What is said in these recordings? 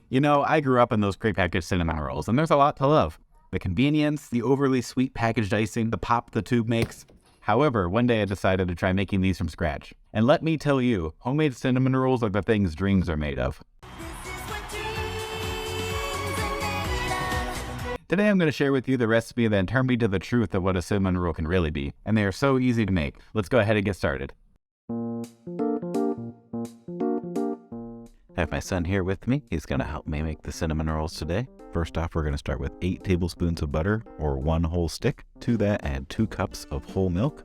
You know, I grew up in those prepackaged cinnamon rolls, and there's a lot to love. The convenience, the overly sweet packaged icing, the pop the tube makes. However, one day I decided to try making these from scratch. And let me tell you, homemade cinnamon rolls are the things dreams are made of. Today I'm going to share with you the recipe that turned me to the truth of what a cinnamon roll can really be. And they are so easy to make. Let's go ahead and get started. I have my son here with me. He's going to help me make the cinnamon rolls today. First off, we're going to start with 8 tablespoons of butter, or 1 whole stick. To that, add 2 cups of whole milk.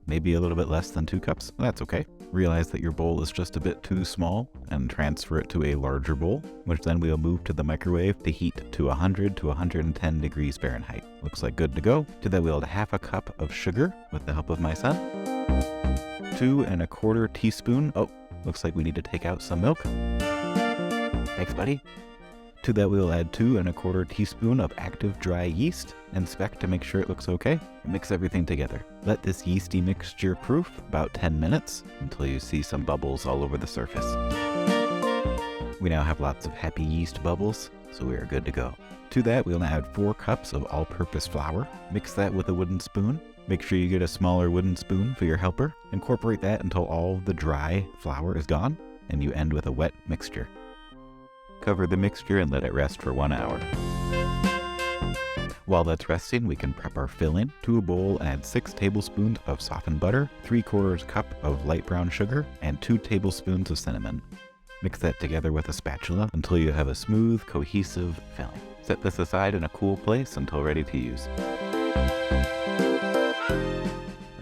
Maybe a little bit less than 2 cups. That's okay. Realize that your bowl is just a bit too small and transfer it to a larger bowl, which then we'll move to the microwave to heat to 100 to 110 degrees Fahrenheit. Looks like good to go. To that, we'll add half a cup of sugar with the help of my son. 2 1/4 teaspoon. Looks like we need to take out some milk. Thanks, buddy. To that, we'll add 2 1/4 teaspoon of active dry yeast. Inspect to make sure it looks okay. Mix everything together. Let this yeasty mixture proof about 10 minutes until you see some bubbles all over the surface. We now have lots of happy yeast bubbles, so we are good to go. To that, we'll add 4 cups of all-purpose flour. Mix that with a wooden spoon. Make sure you get a smaller wooden spoon for your helper. Incorporate that until all the dry flour is gone, and you end with a wet mixture. Cover the mixture and let it rest for 1 hour. While that's resting, we can prep our filling. To a bowl, add 6 tablespoons of softened butter, 3/4 cup of light brown sugar, and 2 tablespoons of cinnamon. Mix that together with a spatula until you have a smooth, cohesive filling. Set this aside in a cool place until ready to use.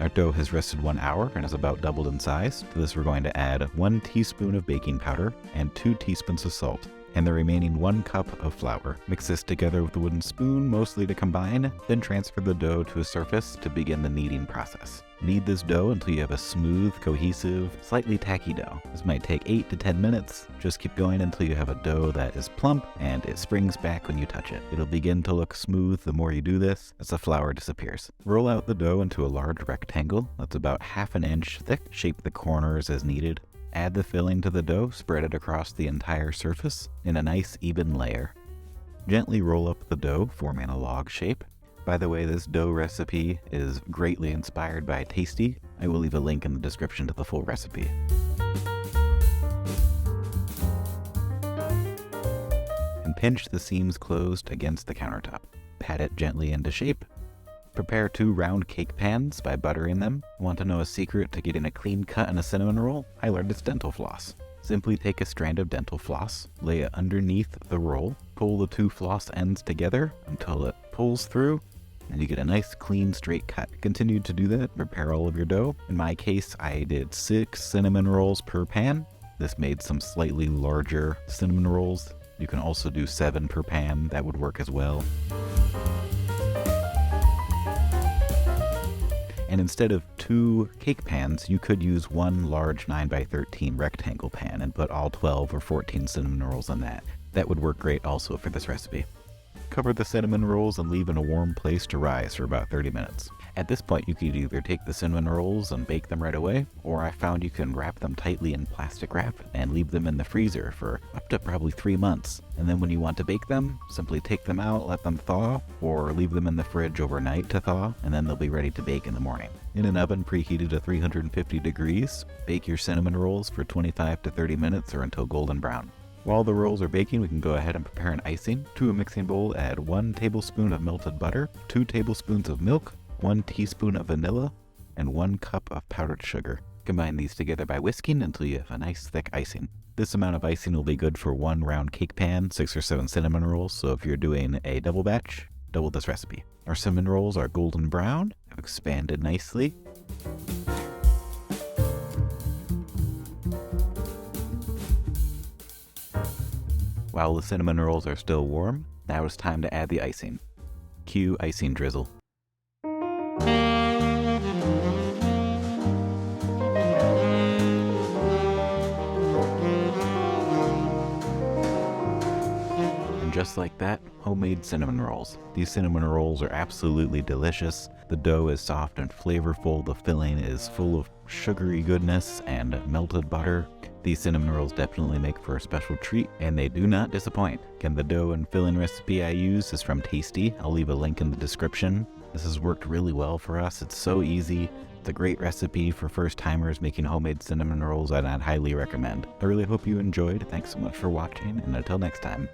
Our dough has rested 1 hour and is about doubled in size. To this, we're going to add 1 teaspoon of baking powder and 2 teaspoons of salt, and the remaining 1 cup of flour. Mix this together with a wooden spoon, mostly to combine, then transfer the dough to a surface to begin the kneading process. Knead this dough until you have a smooth, cohesive, slightly tacky dough. This might take 8 to 10 minutes. Just keep going until you have a dough that is plump and it springs back when you touch it. It'll begin to look smooth the more you do this as the flour disappears. Roll out the dough into a large rectangle that's about 1/2 inch thick. Shape the corners as needed. Add the filling to the dough, spread it across the entire surface in a nice even layer. Gently roll up the dough, forming a log shape. By the way, this dough recipe is greatly inspired by Tasty. I will leave a link in the description to the full recipe. And pinch the seams closed against the countertop. Pat it gently into shape. Prepare 2 round cake pans by buttering them. Want to know a secret to getting a clean cut in a cinnamon roll? I learned it's dental floss. Simply take a strand of dental floss, lay it underneath the roll, pull the 2 floss ends together until it pulls through, and you get a nice clean straight cut. Continue to do that, prepare all of your dough. In my case, I did 6 cinnamon rolls per pan. This made some slightly larger cinnamon rolls. You can also do 7 per pan, that would work as well. And instead of 2 cake pans, you could use 1 large 9x13 rectangle pan and put all 12 or 14 cinnamon rolls in that. That would work great also for this recipe. Cover the cinnamon rolls and leave in a warm place to rise for about 30 minutes. At this point, you could either take the cinnamon rolls and bake them right away, or I found you can wrap them tightly in plastic wrap and leave them in the freezer for up to probably 3 months. And then when you want to bake them, simply take them out, let them thaw, or leave them in the fridge overnight to thaw, and then they'll be ready to bake in the morning. In an oven preheated to 350 degrees, bake your cinnamon rolls for 25 to 30 minutes or until golden brown. While the rolls are baking, we can go ahead and prepare an icing. To a mixing bowl, add 1 tablespoon of melted butter, 2 tablespoons of milk, 1 teaspoon of vanilla, and 1 cup of powdered sugar. Combine these together by whisking until you have a nice thick icing. This amount of icing will be good for 1 round cake pan, 6 or 7 cinnamon rolls, so if you're doing a double batch, double this recipe. Our cinnamon rolls are golden brown, have expanded nicely. While the cinnamon rolls are still warm, now it's time to add the icing. Cue icing drizzle. And just like that, homemade cinnamon rolls. These cinnamon rolls are absolutely delicious. The dough is soft and flavorful. The filling is full of sugary goodness and melted butter. These cinnamon rolls definitely make for a special treat, and they do not disappoint. Again, the dough and filling recipe I use is from Tasty. I'll leave a link in the description. This has worked really well for us. It's so easy. It's a great recipe for first timers making homemade cinnamon rolls, and I'd highly recommend. I really hope you enjoyed. Thanks so much for watching, and until next time.